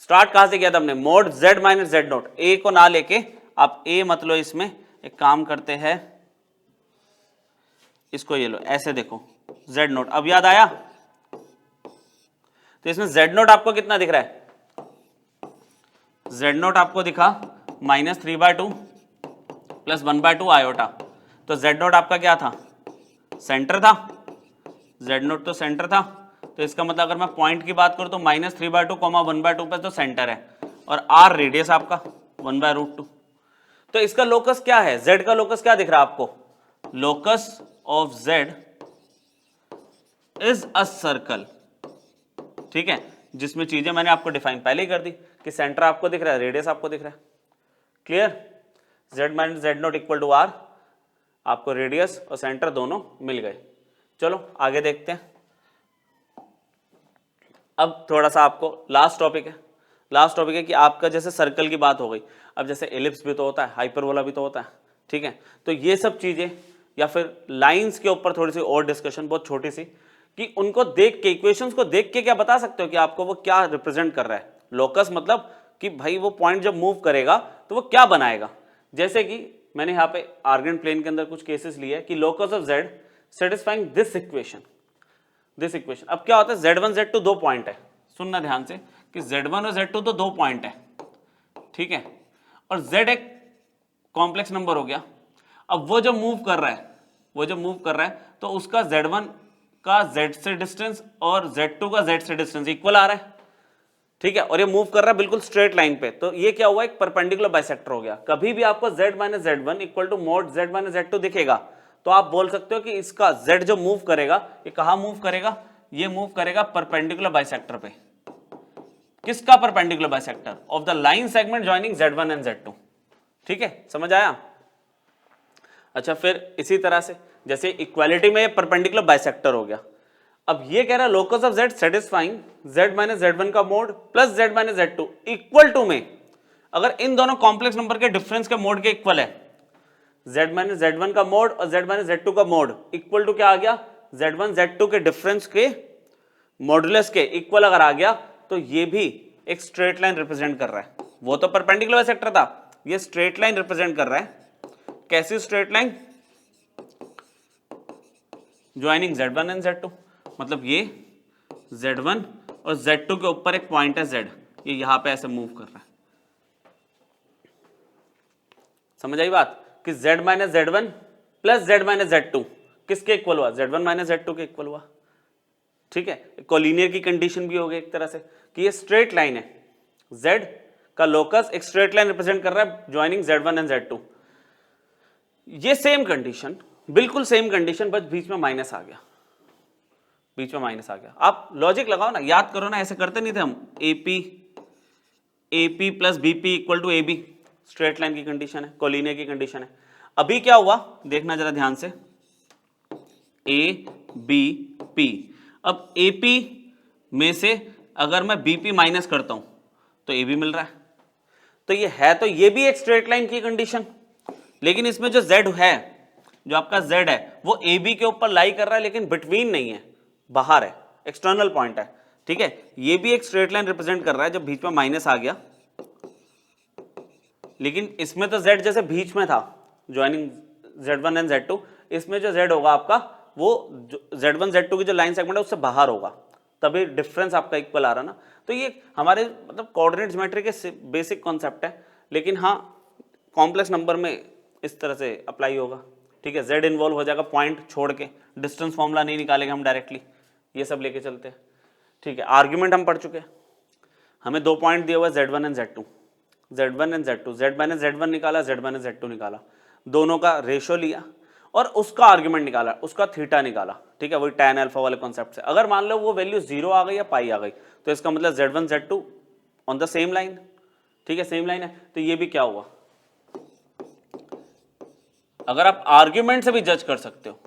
स्टार्ट कहां से किया था हमने, mod z minus Z naught, A को ना लेके आप ए मत लो, इसमें एक काम करते हैं, इसको ये लो, ऐसे देखो z नोट, अब याद आया। तो इसमें z नोट आपको कितना दिख रहा है, z नोट आपको दिखा -3/2 प्लस 1/2 आयोटा। तो z नोट आपका क्या था, सेंटर था, z नोट तो सेंटर था। तो इसका मतलब अगर मैं पॉइंट की बात करूं तो -3/2 1/2 पे तो सेंटर है, और r रेडियस आपका 1/√2। तो इसका लोकस क्या है, z का लोकस क्या दिख रहा है आपको, locus of z is a circle, ठीक है, जिसमें चीजें मैंने आपको डिफाइन पहले ही कर दी कि सेंटर आपको दिख रहा है, रेडियस आपको दिख रहा है, clear. z minus Z naught equal to R, आपको रेडियस और सेंटर दोनों मिल गए। चलो आगे देखते हैं। अब थोड़ा सा आपको लास्ट टॉपिक है कि आपका जैसे सर्कल की बात हो गई, अब जैसे एलिप्स भी तो होता है, हाइपरबोला भी तो होता है, ठीक है। तो ये सब चीजें या फिर लाइंस के ऊपर थोड़ी सी और डिस्कशन, बहुत छोटी सी, कि उनको देख के, इक्वेशंस को देख के क्या बता सकते हो कि आपको वो क्या रिप्रेजेंट कर रहा है। लोकस मतलब कि भाई वो पॉइंट जब मूव करेगा तो वो क्या बनाएगा। जैसे कि मैंने यहाँ पे आर्गेंट प्लेन के अंदर कुछ केसेस लिए कि locus of Z satisfying this equation. अब क्या होता है, z1 z2 दो पॉइंट है, सुनना ध्यान से कि z1 और z2 तो दो पॉइंट है, ठीक है, और z एक कॉम्प्लेक्स नंबर हो गया। अब वो जो मूव कर रहा है तो उसका z1 का z से डिस्टेंस और z2 का z से डिस्टेंस इक्वल आ रहा है, ठीक है, और ये मूव कर रहा है बिल्कुल स्ट्रेट लाइन पे। तो ये क्या हुआ, एक परपेंडिकुलर बाइसेक्टर हो गया। कभी भी आपको z minus z1 equal to mod z minus z2 दिखेगा तो आप बोल सकते हो कि इसका z जो मूव करेगा ये कहां मूव करेगा, ये मूव करेगा परपेंडिकुलर बाइसेक्टर पे। किसका perpendicular bisector, of the line segment joining z1 and z2, ठीक है, समझ आया। अच्छा, फिर इसी तरह से जैसे इक्वालिटी में परपेंडिकुलर बाइसेक्टर हो गया। अब ये कह रहा है locus of z satisfying z minus z1 का mod plus z minus z2 equal to में, अगर इन दोनों कॉम्प्लेक्स नंबर के डिफरेंस के मोड के इक्वल है, z माइनस z1 का मोड और z माइनस z2 का मोड इक्वल टू क्या आ गया, z1 z2 के डिफरेंस के मॉडुलस के इक्वल अगर आ गया तो ये भी एक स्ट्रेट लाइन रिप्रेजेंट कर रहा है। वो तो परपेंडिकुलर बाइसेक्टर था, ये स्ट्रेट लाइन रिप्रेजेंट कर रहा है। कैसी straight line, joining z1 and z2, मतलब ये z1 और z2 के ऊपर एक पॉइंट है z, ये यहां पे ऐसे मूव कर रहा है। समझ आई बात कि z minus z1 plus z minus z2 किसके इक्वल हुआ, z1 माइनस z2 के इक्वल हुआ, ठीक है। कोलिनियर की कंडीशन भी हो गई एक तरह से कि ये स्ट्रेट लाइन है, z का लोकस एक स्ट्रेट लाइन रिप्रेजेंट कर रहा है ज्वाइनिंग z1 एंड z2। ये सेम कंडीशन, बिल्कुल सेम कंडीशन, बस बीच में माइनस आ गया, आप लॉजिक लगाओ ना, याद करो ना, ऐसे करते नहीं थे हम, AP plus BP equal to AB, straight line की कंडीशन है, कोलिनियर की कंडीशन है। अभी क्या हुआ देखना जरा ध्यान से, ABP, अब AP में से अगर मैं BP माइनस करता हूं तो AB मिल रहा है। तो ये है, तो ये भी एक स्ट्रेट लाइन की कंडीशन, लेकिन इसमें जो Z है, जो आपका Z है वो AB के ऊपर लाई कर रहा है, लेकिन बिटवीन नहीं है, बाहर है, एक्सटर्नल पॉइंट है, ठीक है। ये भी एक स्ट्रेट लाइन रिप्रेजेंट कर रहा है जब बीच में माइनस आ गया, लेकिन इसमें तो Z जैसे बीच में था ज्वाइनिंग Z1 एंड Z2, इसमें जो Z होगा आपका वो Z1 Z2 की जो लाइन सेगमेंट है उससे बाहर होगा, तभी डिफरेंस आपका इक्वल आ रहा ना। तो ये हमारे मतलब कोऑर्डिनेट ज्योमेट्री के बेसिक कॉन्सेप्ट है, लेकिन हाँ कॉम्प्लेक्स नंबर में इस तरह से अप्लाई होगा, ठीक है। Z इन्वॉल्व हो जाएगा पॉइंट छोड़ के, डिस्टेंस फॉर्मूला नहीं निकालेंगे हम डायरेक्टली, ये सब लेके चलते हैं, ठीक है। आर्ग्यूमेंट हम पढ़ चुके हैं, हमें दो पॉइंट दिए हुए Z1 and Z2, Z1 and Z2, Z minus Z1 निकाला, Z माइनस Z2 निकाला, दोनों का रेशो लिया और उसका आर्ग्यूमेंट निकाला, उसका थीटा निकाला, ठीक है, वही tan अल्फा वाले कॉन्सेप्ट से। अगर मान लो वो वैल्यू 0 आ गई या पाई आ गई तो इसका मतलब Z1 Z2 on the same line, ठीक है, सेम लाइन है। तो ये भी क्या हुआ, अगर आप आर्ग्यूमेंट से भी जज कर सकते हो,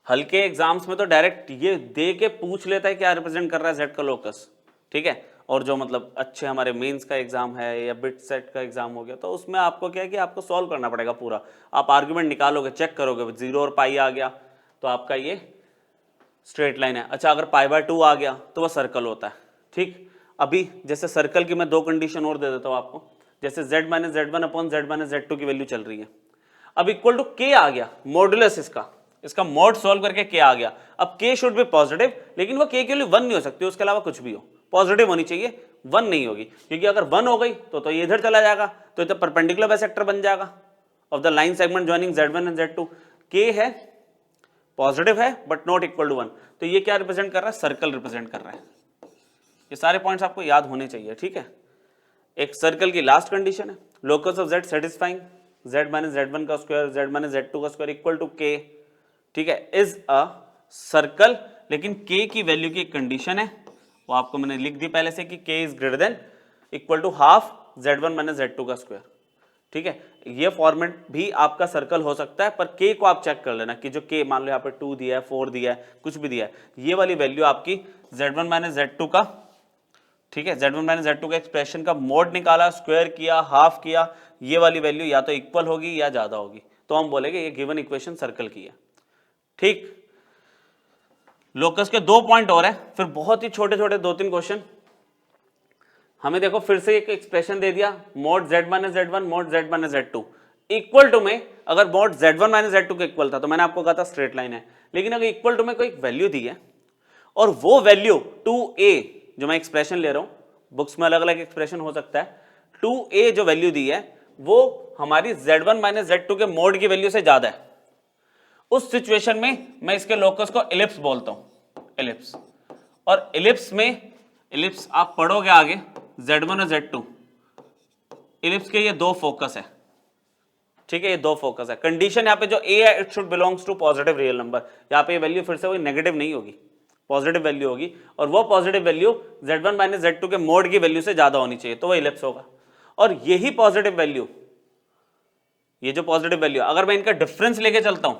हल्के एग्जाम्स में तो डायरेक्ट ये दे के पूछ लेता है क्या रिप्रेजेंट कर रहा है Z का लोकस, ठीक है। और जो मतलब अच्छे हमारे मेंस का एग्जाम है या बिट सेट का एग्जाम हो गया तो उसमें आपको क्या है कि आपको सॉल्व करना पड़ेगा पूरा, आप आर्ग्यूमेंट निकालोगे, चेक करोगे, 0 और पाई आ गया तो आपका ये स्ट्रेट लाइन है। अच्छा, अगर पाई बाय 2 आ गया तो वह सर्कल होता है, ठीक, अभी जैसे सर्कल की मैं दो कंडीशन और दे देता हूं आपको, जैसे z minus Z one upon Z minus Z two की वैल्यू चल रही है, अब इक्वल टू k आ गया, मॉडुलस इसका मोड सॉल्व करके k आ गया। अब k शुड बी पॉजिटिव, लेकिन वो k के लिए 1 नहीं हो सकती, उसके अलावा कुछ भी हो, पॉजिटिव होनी चाहिए, 1 नहीं होगी, क्योंकि अगर 1 हो गई तो ये इधर चला जाएगा, तो ये परपेंडिकुलर बाइसेक्टर बन जाएगा of the line segment joining z1 and z2। k है, पॉजिटिव है बट नॉट इक्वल टू 1, तो ये क्या रिप्रेजेंट कर रहा है, सर्कल रिप्रेजेंट कर रहा है। ये सारे पॉइंट्स आपको याद होने चाहिए, ठीक है। एक सर्कल की लास्ट कंडीशन है, locus of z satisfying z minus z1 का स्क्वायर z माइनस z2 का स्क्वायर इक्वल टू k, ठीक है, इज अ सर्कल, लेकिन k की वैल्यू की एक कंडीशन है, वो आपको मैंने लिख दी पहले से कि k is greater than equal to half z1 minus z2 का स्क्वायर, ठीक है। ये फॉर्मेट भी आपका सर्कल हो सकता है, पर k को आप चेक कर लेना कि जो k मान लो यहाँ पे 2 दिया है, 4 दिया है, कुछ भी दिया है, ये वाली वैल्यू आपकी z1 माइनस z2 का, ठीक है, z1 माइनस z2 का एक्सप्रेशन का मोड निकाला, स्क्वायर किया, हाफ किया, ये वाली वैल्यू या तो इक्वल होगी या ज्यादा होगी, तो हम बोलेंगे ये गिवन इक्वेशन सर्कल की है, ठीक। लोकस के 2 पॉइंट और है, फिर बहुत ही छोटे छोटे 2-3 क्वेश्चन। हमें देखो फिर से एक एक्सप्रेशन दे दिया, mod z minus z1 mod z minus z2 equal to में, अगर मोड z1 माइनस z2 के इक्वल था तो मैंने आपको कहा था स्ट्रेट लाइन है, लेकिन अगर इक्वल टू में कोई वैल्यू दी है और वो वैल्यू 2a, जो मैं एक्सप्रेशन ले रहा हूं, बुक्स में अलग अलग एक्सप्रेशन हो सकता है, 2a जो वैल्यू दी है वो हमारी z1 माइनस z2 के मोड की वैल्यू से ज्यादा है, उस सिचुएशन में मैं इसके लोकस को एलिप्स बोलता हूं, एलिप्स। और एलिप्स में, एलिप्स आप पढ़ोगे आगे, z1 और z2, एलिप्स के ये 2 फोकस है, ठीक है, ये 2 फोकस है। कंडीशन यहाँ पे जो a है it should belongs to positive real number, यहाँ पे ये वैल्यू फिर से वही नेगेटिव नहीं होगी, पॉजिटिव वैल्यू होगी, और वो positive value z1 minus z2 के मोड की वैल्यू से ज्यादा होनी चाहिए, तो वो इलिप्स होगा। और यही पॉजिटिव वैल्यू, ये जो पॉजिटिव वैल्यू, अगर मैं इनका डिफरेंस लेके चलता हूं,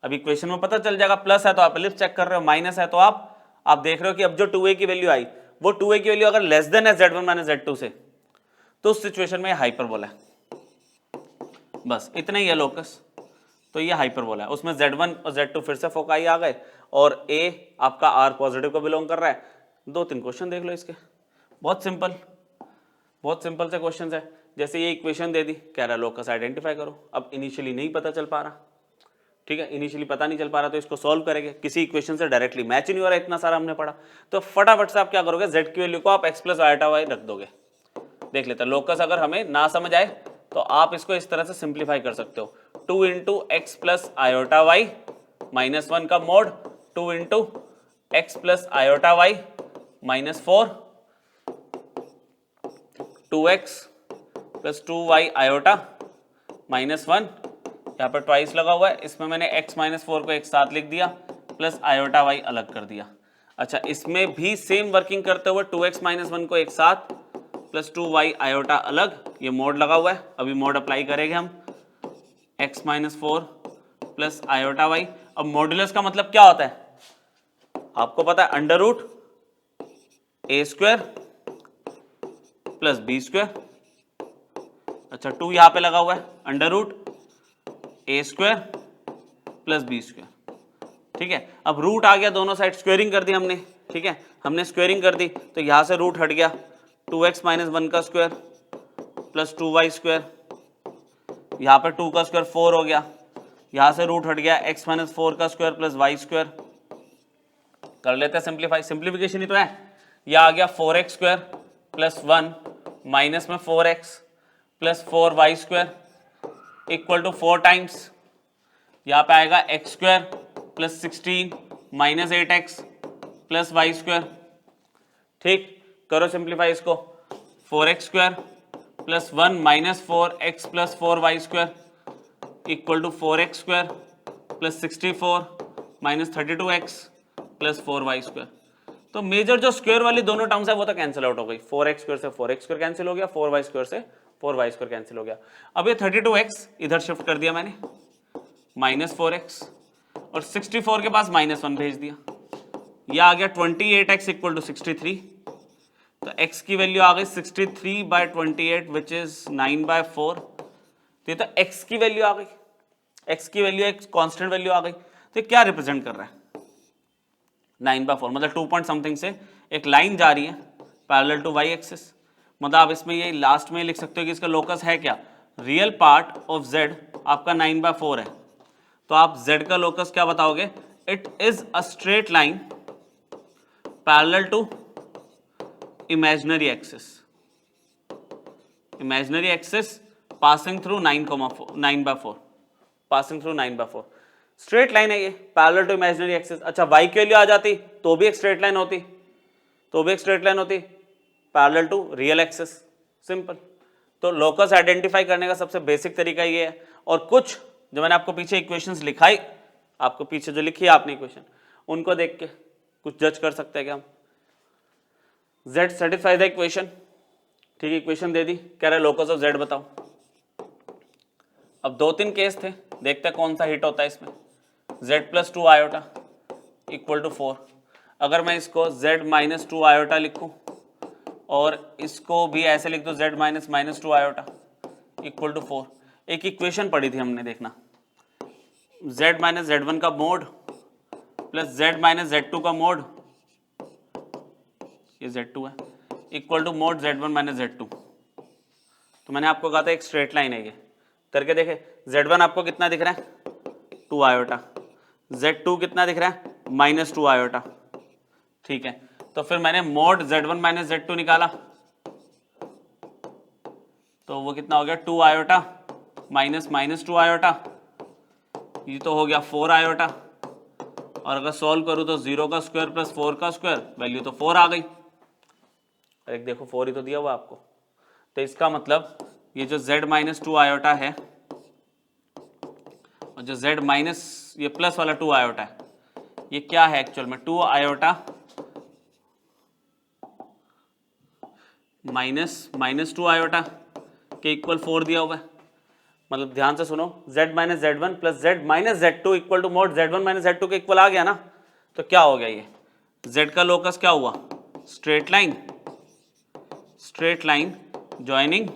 अभी इक्वेशन में पता चल जाएगा, प्लस है तो आप इलिप्स चेक कर रहे हो, माइनस है तो आप देख रहे हो कि अब जो 2a की वैल्यू आई, वो 2a की वैल्यू अगर लेस देन है z1 माइनस z2 से, तो उस सिचुएशन में हाइपरबोला है, बस इतना ही है लोकस, तो ये हाइपरबोला है, उसमें z1 और z2 फिर से फोकाई आ गए, और a आपका r पॉजिटिव को बिलोंग कर रहा है। 2-3 क्वेश्चन देख लो इसके, बहुत सिंपल से क्वेश्चन है। जैसे ये इक्वेशन दे दी, कह रहा है लोकस आइडेंटिफाई करो, अब इनिशियली नहीं पता चल पा रहा, ठीक है, इनिशियली पता नहीं चल पा रहा, तो इसको सॉल्व करेंगे, किसी इक्वेशन से डायरेक्टली मैच नहीं हो रहा, इतना सारा हमने पढ़ा, तो फटाफट से आप क्या करोगे, z की वैल्यू को आप x प्लस आयोटा वाई रख दोगे। देख लेते हैं, लोकस अगर हमें ना समझ आए तो आप इसको इस तरह से सिंप्लीफाई कर सकते हो, 2 into X plus iota Y minus 1 का mod, 2 into X plus iota Y minus 4, 2x plus 2y iota minus 1, यहाँ पर ट्वाइस लगा हुआ है, इसमें मैंने x माइनस 4 को एक साथ लिख दिया, प्लस आयोटा y अलग कर दिया। अच्छा, इसमें भी सेम वर्किंग करते हुए 2x माइनस 1 को एक साथ, प्लस 2y आयोटा अलग, ये मोड लगा हुआ है, अभी मोड अप्लाई करेंगे हम, x minus 4 plus iota y। अब मॉडुलस का मतलब क्या होता है, आपको पता है, अंडर रूट ए स्क्वायर प्लस बी स्क्वायर। अच्छा, 2 यहां पे लगा हुआ है, अंडर रूट ए स्क्वायर प्लस बी स्क्वायर, ठीक है। अब रूट आ गया दोनों साइड, स्क्वेयरिंग कर दी हमने, ठीक है, हमने स्क्वेयरिंग कर दी, तो यहां से रूट हट गया, 2x माइनस 1 का स्क्वायर प्लस 2y स्क्वायर, यहां पर 2 का स्क्वायर 4 हो गया, यहां से रूट हट गया x माइनस 4 का स्क्वायर प्लस y स्क्वायर। कर लेते हैं सिंप्लीफाई, सिंप्लीफिकेशन ही तो है, यह आ गया 4x स्क्वायर प्लस 1 माइनस में 4x plus 4y square equal to 4 times, यहाँ पे आएगा X square plus 16 minus 8x plus Y square, ठीक। करो सिंप्लीफाई इसको, 4x square plus 1 minus 4x plus 4y square equal to 4x square plus 64 minus 32x plus 4y square. तो major जो square वाली दोनों टर्म्स है वो तो कैंसिल आउट हो गई, 4x स्क्वायर से 4x स्क्वायर कैंसिल हो गया, 4y स्क्वायर से 4y स्क्वायर कैंसिल हो गया। अब ये 32x इधर शिफ्ट कर दिया मैंने, माइनस 4x, और 64 के पास माइनस 1 भेज दिया, यह आ गया 28x इक्वल टू 63, तो x की वैल्यू आ गई 63/28 विच इज 9/4, तो ये तो x की वैल्यू आ गई, x की वैल्यू एक कांस्टेंट वैल्यू आ गई, तो क्या रिप्रेजेंट कर रहा है 9/4, मतलब 2 पॉइंट समथिंग से एक लाइन जा रही है, पैरेलल टू वाई एक्सिस। मतलब आप इसमें ये लास्ट में लिख सकते हो कि इसका लोकस है क्या, रियल पार्ट ऑफ z आपका 9/4 है, तो आप z का लोकस क्या बताओगे, it is a straight line parallel to imaginary axis, imaginary axis passing through 9/4, passing through 9/4, straight line है ये पैरेलल टू इमेजिनरी एक्सिस। अच्छा y की वैल्यू आ जाती तो भी एक स्ट्रेट लाइन होती, तो भी एक स्ट्रेट लाइन होती parallel to real axis, simple. तो लोकस आइडेंटिफाई करने का सबसे बेसिक तरीका ये है। और कुछ जो मैंने आपको पीछे इक्वेशंस लिखाई, आपको पीछे जो लिखी है आपने इक्वेशन, उनको देख के कुछ जज कर सकते हैं क्या हम। z सेटिस्फाई द इक्वेशन, ठीक है, इक्वेशन दे दी, कह रहा है लोकस ऑफ z बताओ। अब 2-3 केस थे, देखते हैं कौन सा हिट होता है इसमें। z + 2 आयोटा इक्वल टू 4, अगर मैं इसको z - 2 आयोटा लिखूं और इसको भी ऐसे लिख दो z - 2 आयोटा इक्वल टू 4, एक इक्वेशन पढ़ी थी हमने, देखना, z - z1 का मोड प्लस z - z2 का मोड, ये z2 है, equal to mod z1 - z2। तो मैंने आपको कहा था एक स्ट्रेट लाइन है ये, करके देखे। z1 आपको कितना दिख रहा है, 2 आयोटा, z2 कितना दिख रहा है, -2 आयोटा, ठीक है। तो फिर मैंने मोड z1 - z2 निकाला, तो वो कितना हो गया, 2 आयोटा -2 आयोटा, ये तो हो गया 4 आयोटा, और अगर सॉल्व करूं तो 0 का स्क्वायर प्लस 4 का स्क्वायर, वैल्यू तो 4 आ गई। एक देखो 4 ही तो दिया हुआ आपको, तो इसका मतलब ये जो z - 2 आयोटा है और जो z माइनस ये प्लस वाला 2 आयोटा है, ये क्या है एक्चुअल में, 2 आयोटा माइनस 2 आयोटा के इक्वल 4 दिया हुआ है। मतलब ध्यान से सुनो, z - z1 plus z - z2 equal to mod z1 - z2 के इक्वल आ गया ना, तो क्या हो गया, ये z का लोकस क्या हुआ, straight line, straight line joining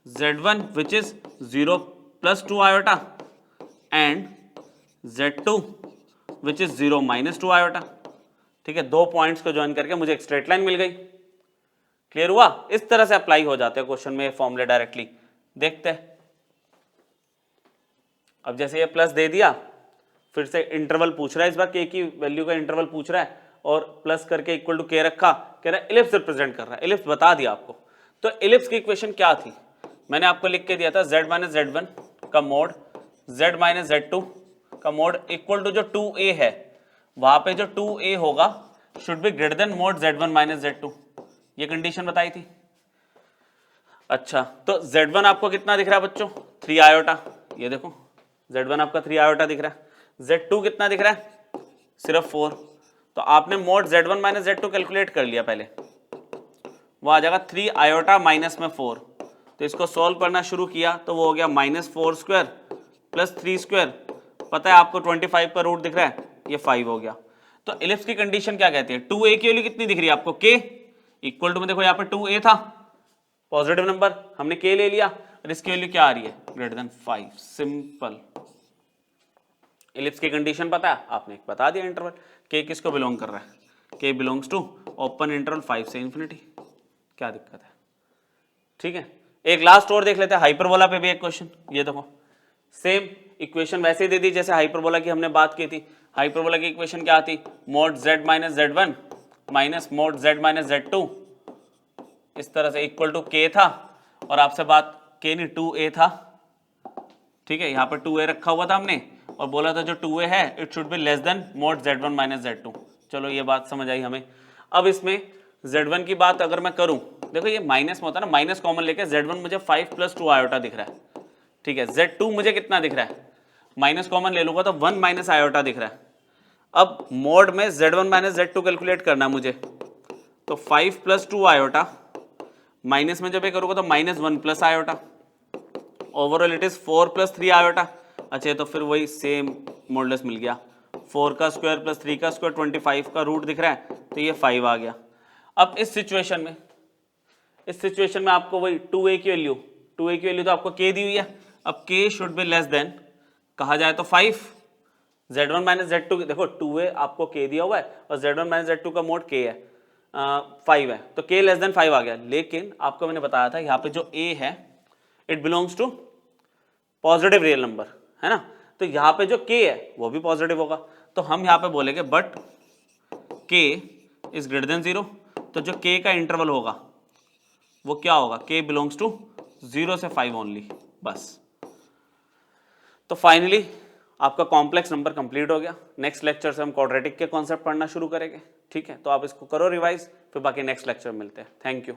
z1 which is 0 + 2 iota and z2 which is 0 - 2 iota, ठीक है। 2 पॉइंट्स को ज्वाइन करके मुझे एक स्ट्रेट लाइन मिल गई। क्लियर हुआ, इस तरह से अप्लाई हो जाते हैं क्वेश्चन में फॉर्मूले डायरेक्टली। देखते हैं, अब जैसे ये प्लस दे दिया, फिर से इंटरवल पूछ रहा है, इस बार k की वैल्यू का इंटरवल पूछ रहा है, और प्लस करके इक्वल टू k रखा, कह रहा है इलिप्स रिप्रेजेंट कर रहा है, इलिप्स बता दिया आपको। तो इलिप्स की इक्वेशन क्या थी, मैंने आपको लिख के दिया था z - z1 का मोड z - z2 का मोड इक्वल टू जो 2a है, वहां पे जो 2a होगा should be greater than mode z1 - z2, ये कंडीशन बताई थी। अच्छा, तो z1 आपको कितना दिख रहा है बच्चों, 3 आयोटा, ये देखो z1 आपका 3 आयोटा दिख रहा है, z2 कितना दिख रहा है, सिर्फ 4। तो आपने मोड z1 - z2 कैलकुलेट कर लिया पहले, वो आ जाएगा 3 आयोटा माइनस में 4। तो इसको सॉल्व करना शुरू किया तो वो हो गया -4 स्क्वायर प्लस 3 स्क्वायर, पता है आपको 25 का रूट दिख रहा है, ये 5 हो गया। तो इलिप्स की कंडीशन क्या कहती है, 2a की वैल्यू कितनी दिख रही है आपको, k इक्वल टू में देखो यहाँ पे 2a था पॉजिटिव नंबर, हमने k ले लिया, और इसकी वैल्यू क्या आ रही है, ग्रेटर देन 5, सिंपल। इलिप्स की कंडीशन पता है आपने, बता दिया इंटरवल, k किसको बिलोंग कर रहा है, k belongs to open interval 5 से इंफिनिटी, क्या दिक्कत है, ठीक है। एक लास्ट और देख लेते हैं, हाइपरबोला पे भी एक क्वेश्चन, ये देखो सेम इक्वेशन वैसे ही दे दी जैसे हाइपरबोला की हमने बात की थी। हाइपरबोला की इक्वेशन क्या आती, mode z - z1 minus mode z - z2, इस तरह से इक्वल टू k था, और आपसे बात k नहीं 2a था, ठीक है, यहाँ पर 2a रखा हुआ था हमने, और बोला था जो 2a है it should be less than mode z1 - z2। चलो ये बात समझ आई हमें। अब इसमें z1 की बात अगर मैं करूं, देखो ये माइनस में होता है ना, माइनस कॉमन लेके z1 मुझे 5 + 2 आयोटा दिख रहा है, ठीक है, z2 मुझे कितना दिख रहा है, माइनस कॉमन ले लूंगा तो 1 - आयोटा दिख रहा है। अब मोड में z1 - z2 कैलकुलेट करना है मुझे, तो 5 + 2 आयोटा माइनस में जब ये करूंगा तो -1 + iota, overall it is 4 + 3 iota. अच्छा, तो फिर वही सेम मॉडुलस मिल गया, 4 का स्क्वायर प्लस 3 का स्क्वायर, 25 का रूट दिख रहा है, तो ये 5 आ गया। अब इस सिचुएशन में आपको वही 2a की वैल्यू तो आपको k दी हुई है, अब k should be less than, कहा जाए तो 5, z1 - z2, देखो 2a आपको k दिया हुआ है और z1 - z2 का मोड k है, 5 है तो k लेस देन 5 आ गया, लेकिन आपको मैंने बताया था यहाँ पे जो a है it belongs to positive real number, है ना, तो यहाँ पे जो k है वो भी पॉजिटिव होगा, तो हम यहाँ पे बोलेंगे but k is greater then 0, तो जो k का इंटरवल होगा वो क्या होगा, k बिलोंग्स टू 0 से 5 ओनली, बस। तो फाइनली आपका कॉम्प्लेक्स नंबर कंप्लीट हो गया। नेक्स्ट लेक्चर से हम क्वाड्रेटिक के कॉन्सेप्ट पढ़ना शुरू करेंगे, ठीक है, तो आप इसको करो रिवाइज, फिर बाकी नेक्स्ट लेक्चर में मिलते हैं। Thank you.